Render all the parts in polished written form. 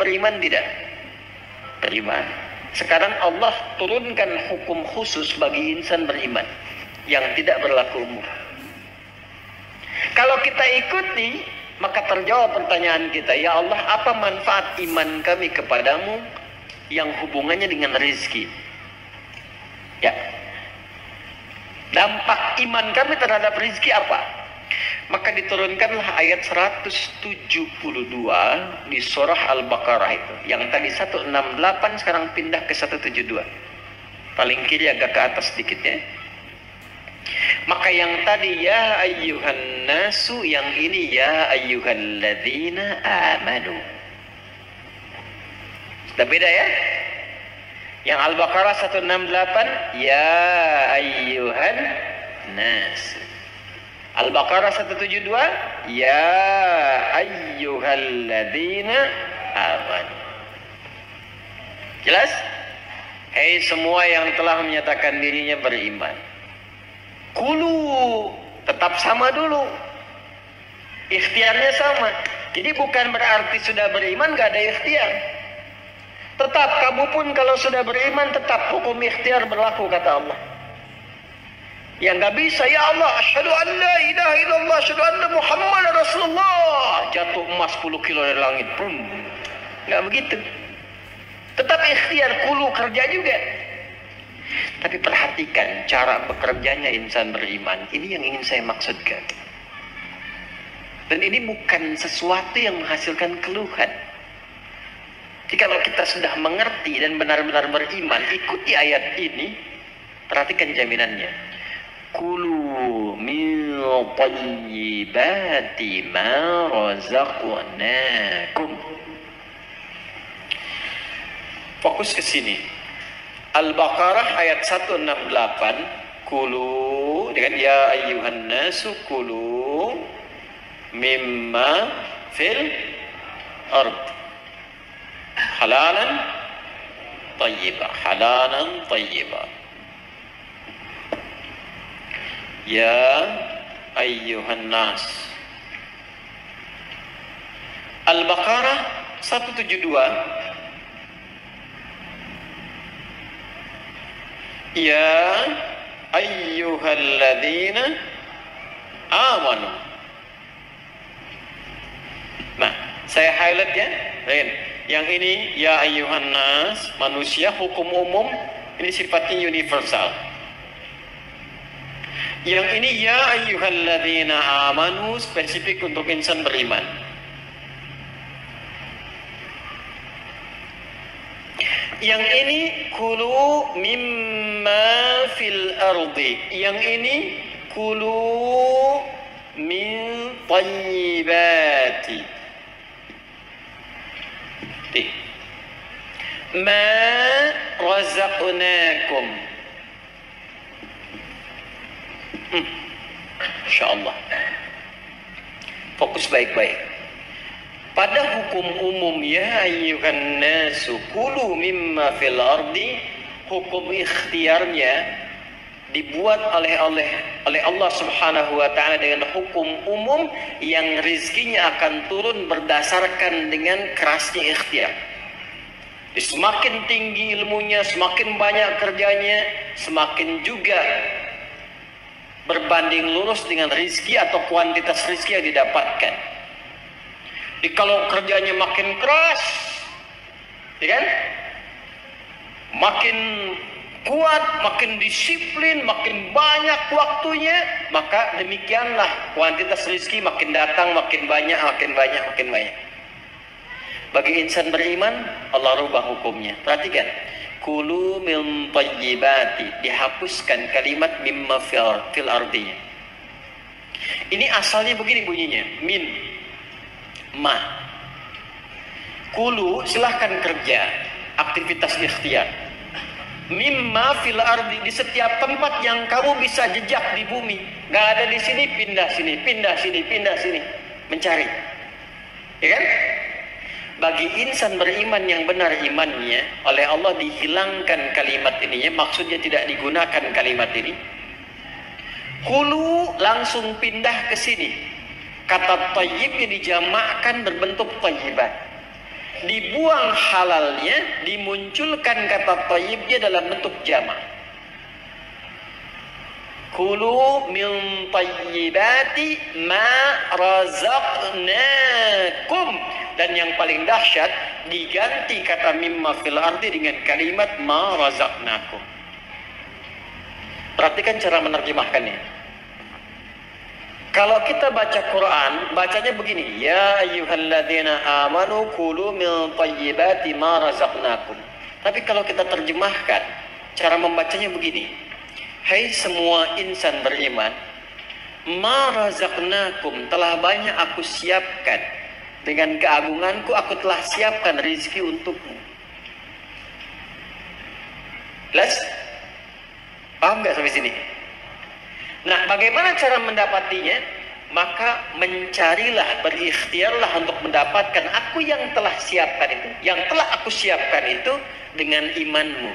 beriman tidak? Beriman. Sekarang Allah turunkan hukum khusus bagi insan beriman yang tidak berlaku umum. Kalau kita ikuti, maka terjawab pertanyaan kita, ya Allah, apa manfaat iman kami kepadamu yang hubungannya dengan rezeki? Ya. Dampak iman kami terhadap rezeki apa? Maka diturunkanlah ayat 172 di surah Al-Baqarah itu. Yang tadi 168 sekarang pindah ke 172. Paling kiri agak ke atas sedikit ya. Maka yang tadi ya ayyuhan nasu, yang ini ya ayyuhalladzina amanu. Sudah beda ya? Yang Al-Baqarah 168 ya ayyuhan nasu. Al-Baqarah 172 ya ayyuhalladzina amanu. Jelas? Hei semua yang telah menyatakan dirinya beriman. Kulu tetap sama dulu. Ikhtiarnya sama. Jadi bukan berarti sudah beriman gak ada ikhtiar. Tetap kamu pun kalau sudah beriman tetap hukum ikhtiar berlaku kata Allah. Yang gak bisa, ya Allah, asyhadu an la ilaha illallah, asyhadu anna Muhammad Rasulullah. Jatuh emas 10 kilo dari langit. Gak begitu. Tetap ikhtiar, kulu kerja juga. Tapi perhatikan cara bekerjanya insan beriman. Ini yang ingin saya maksudkan. Dan ini bukan sesuatu yang menghasilkan keluhan. Jadi kalau kita sudah mengerti dan benar-benar beriman, ikuti ayat ini, perhatikan jaminannya. Kulu min tayyibati ma razaqnakum. Fokus ke sini. Al-Baqarah ayat 168. Kulu dengan ya ayyuhan nasu kulu mimma fil ard halalan tayyibah, halalan tayyibah. Ya ayyuhan nas. Al-Baqarah 172. Ya ayyuhalladzina amanu. Nah, saya highlight ya. Yang ini ya ayyuhan nas, manusia, hukum umum, ini sifatnya universal. Yang ini ya ayyuhalladzina amanu, spesifik untuk insan beriman. Yang ini kulu mimma fil ardi. Yang ini kulu min tayyibati ma razaqnakum. InsyaAllah fokus baik-baik. Pada hukum umum ya ayyuhan nasu kulu mimma fil ardi, hukum ikhtiarnya dibuat oleh Allah Subhanahu wa taala dengan hukum umum yang rizkinya akan turun berdasarkan dengan kerasnya ikhtiar. Semakin tinggi ilmunya, semakin banyak kerjanya, semakin juga berbanding lurus dengan rizki atau kuantitas rizki yang didapatkan. Jadi kalau kerjanya makin keras, ya kan? Makin kuat, makin disiplin, makin banyak waktunya, maka demikianlah kuantitas rezeki makin datang, makin banyak, makin banyak, makin banyak. Bagi insan beriman, Allah rubah hukumnya. Perhatikan, kulu min tayyibati, dihapuskan kalimat mimma fil ardinya. Ini asalnya begini bunyinya, min ma. Kulu silahkan kerja, aktivitas ikhtiar. Mimma fil ardi, di setiap tempat yang kamu bisa jejak di bumi. Gak ada di sini, pindah sini, pindah sini, pindah sini, mencari. Ya kan? Bagi insan beriman yang benar imannya, oleh Allah dihilangkan kalimat ininya, maksudnya tidak digunakan kalimat ini. Kulu langsung pindah ke sini. Kata tayyibnya dijamakkan berbentuk tayyibat. dibuang halalnya, dimunculkan kata thayyibnya dalam bentuk jamak. Kulu min thayyibati ma razaqnakum. Dan yang paling dahsyat, diganti kata mimma fil ardi dengan kalimat ma razaqnakum. Perhatikan cara menerjemahkannya. Kalau kita baca Quran, bacanya begini, ya ayyuhalladzina amanu kulu min thayyibati ma razaqnakum. Tapi kalau kita terjemahkan, cara membacanya begini. Hai semua insan beriman, ma razaqnakum, telah banyak aku siapkan. Dengan keagunganku aku telah siapkan rizki untukmu. Jelas? Paham nggak sampai sini? Nah, bagaimana cara mendapatinya? Maka mencarilah, berikhtiarlah untuk mendapatkan aku yang telah siapkan itu. Yang telah aku siapkan itu dengan imanmu.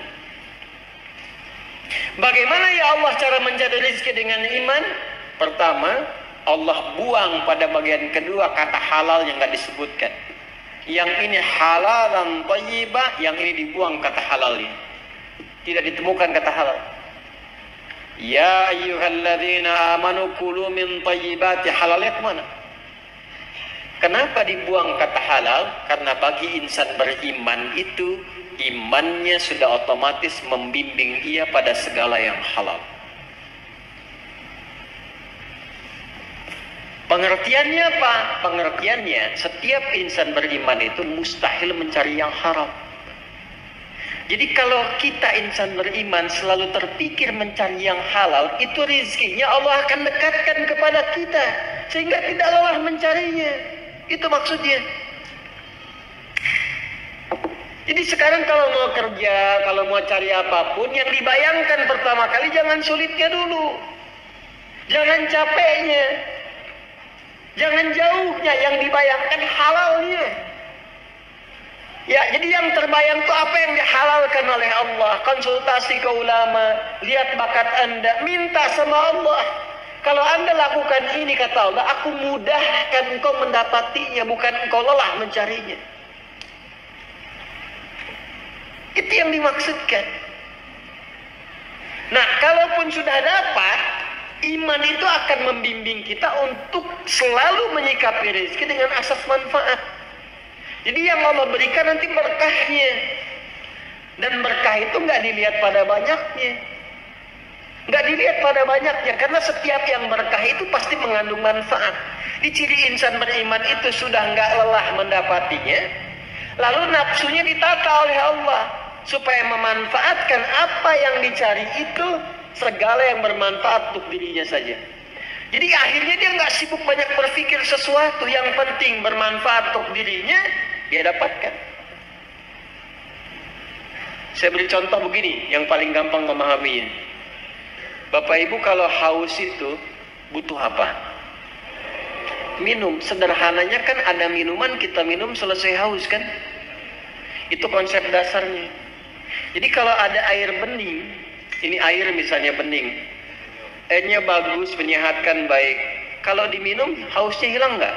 Bagaimana ya Allah cara mencari rezeki dengan iman? Pertama, Allah buang pada bagian kedua kata halal yang tidak disebutkan. Yang ini halalan thayyibah, yang ini dibuang kata halalnya. Tidak ditemukan kata halal. Ya ayyuhalladzina amanu kulu min thayyibati, halalnya kemana? Kenapa dibuang kata halal? Karena bagi insan beriman itu, imannya sudah otomatis membimbing ia pada segala yang halal. Pengertiannya apa? Pengertiannya, setiap insan beriman itu mustahil mencari yang haram. Jadi kalau kita insan beriman selalu terpikir mencari yang halal, itu rizkinya Allah akan dekatkan kepada kita sehingga tidak lelah mencarinya. Itu maksudnya. Jadi sekarang kalau mau kerja, kalau mau cari apapun, yang dibayangkan pertama kali jangan sulitnya dulu, jangan capeknya, jangan jauhnya, yang dibayangkan halalnya. Ya, jadi yang terbayang itu apa yang dihalalkan oleh Allah. Konsultasi ke ulama, lihat bakat Anda, minta sama Allah. Kalau Anda lakukan ini, kata Allah, aku mudahkan engkau mendapatinya, bukan engkau lelah mencarinya. Itu yang dimaksudkan. Nah, kalaupun sudah dapat, iman itu akan membimbing kita untuk selalu menyikapi rezeki dengan asas manfaat. Jadi yang Allah berikan nanti berkahnya. Dan berkah itu nggak dilihat pada banyaknya. Nggak dilihat pada banyaknya. Karena setiap yang berkah itu pasti mengandung manfaat. Di ciri insan beriman itu sudah nggak lelah mendapatinya. Lalu nafsunya ditata oleh Allah. Supaya memanfaatkan apa yang dicari itu, segala yang bermanfaat untuk dirinya saja. Jadi akhirnya dia nggak sibuk banyak berpikir sesuatu. Yang penting bermanfaat untuk dirinya, dia dapatkan. Saya beri contoh begini, yang paling gampang memahaminya. Bapak Ibu kalau haus itu butuh apa? Minum. Sederhananya kan ada minuman, kita minum selesai haus kan? Itu konsep dasarnya. Jadi kalau ada air bening, ini air misalnya bening, airnya bagus, menyehatkan, baik. Kalau diminum, hausnya hilang nggak?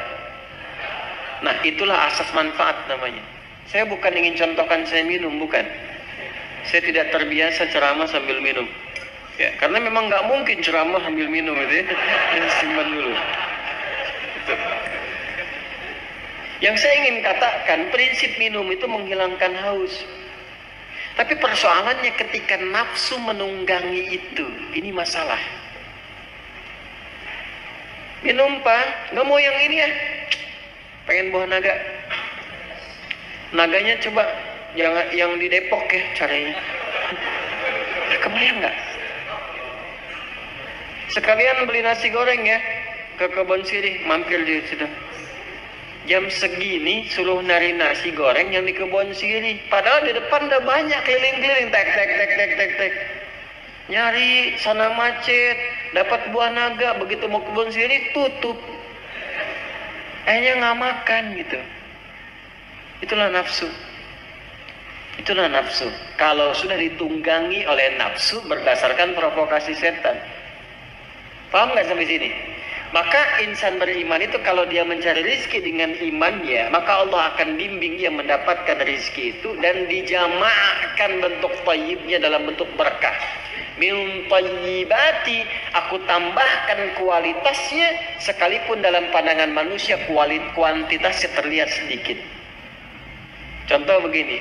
Nah, itulah asas manfaat namanya. Saya bukan ingin contohkan saya minum, bukan. Saya tidak terbiasa ceramah sambil minum. Ya, karena memang nggak mungkin ceramah sambil minum itu ya. Simpan dulu. Itu. Yang saya ingin katakan, prinsip minum itu menghilangkan haus. Tapi persoalannya ketika nafsu menunggangi itu, ini masalah. Minum Pak, nggak mau yang ini ya, pengen buah naga. Naganya coba jangan yang di Depok ya caranya. Kebayang nggak? Sekalian beli nasi goreng ya ke Kebon Sirih, mampir di situ. Jam segini suruh nari nasi goreng yang di Kebon Sirih. Padahal di depan udah banyak keliling-keliling, tek. Nyari sana macet, dapat buah naga, begitu mau Kebon Sirih tutup. Akhirnya nggak makan gitu. Itulah nafsu. Itulah nafsu. Kalau sudah ditunggangi oleh nafsu berdasarkan provokasi setan. Paham nggak sampai sini? Maka insan beriman itu kalau dia mencari rizki dengan imannya, maka Allah akan bimbing dia mendapatkan rizki itu dan dijamaahkan bentuk thayyibnya dalam bentuk berkah. Min thayyibati, aku tambahkan kualitasnya, sekalipun dalam pandangan manusia kuantitasnya terlihat sedikit. Contoh begini,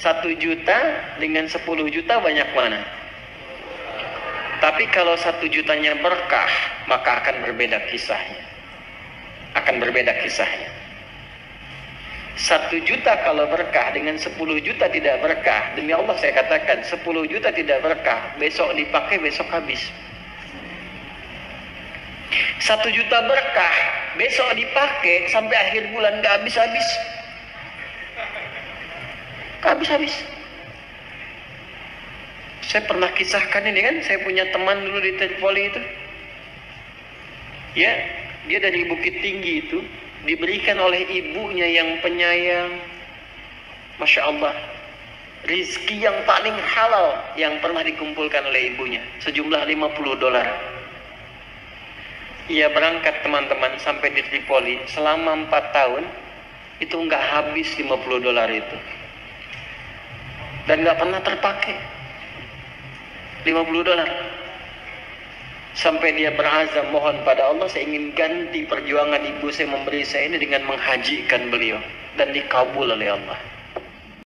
1 juta dengan 10 juta banyak mana? Tapi kalau 1 jutanya berkah, maka akan berbeda kisahnya. Akan berbeda kisahnya. 1 juta kalau berkah dengan 10 juta tidak berkah. Demi Allah saya katakan, 10 juta tidak berkah, besok dipakai, besok habis. 1 juta berkah, besok dipakai, sampai akhir bulan gak habis-habis. Gak habis-habis. Saya pernah kisahkan ini kan, saya punya teman dulu di Tripoli itu. Ya, dia dari Bukit Tinggi itu diberikan oleh ibunya yang penyayang. Masya Allah, rizki yang paling halal yang pernah dikumpulkan oleh ibunya, sejumlah $50. Ia berangkat teman-teman sampai di Tripoli, selama 4 tahun itu nggak habis $50 itu, dan nggak pernah terpakai. $50. Sampai dia berazam mohon pada Allah, saya ingin ganti perjuangan ibu saya memberi saya ini dengan menghajikan beliau, dan dikabul oleh Allah.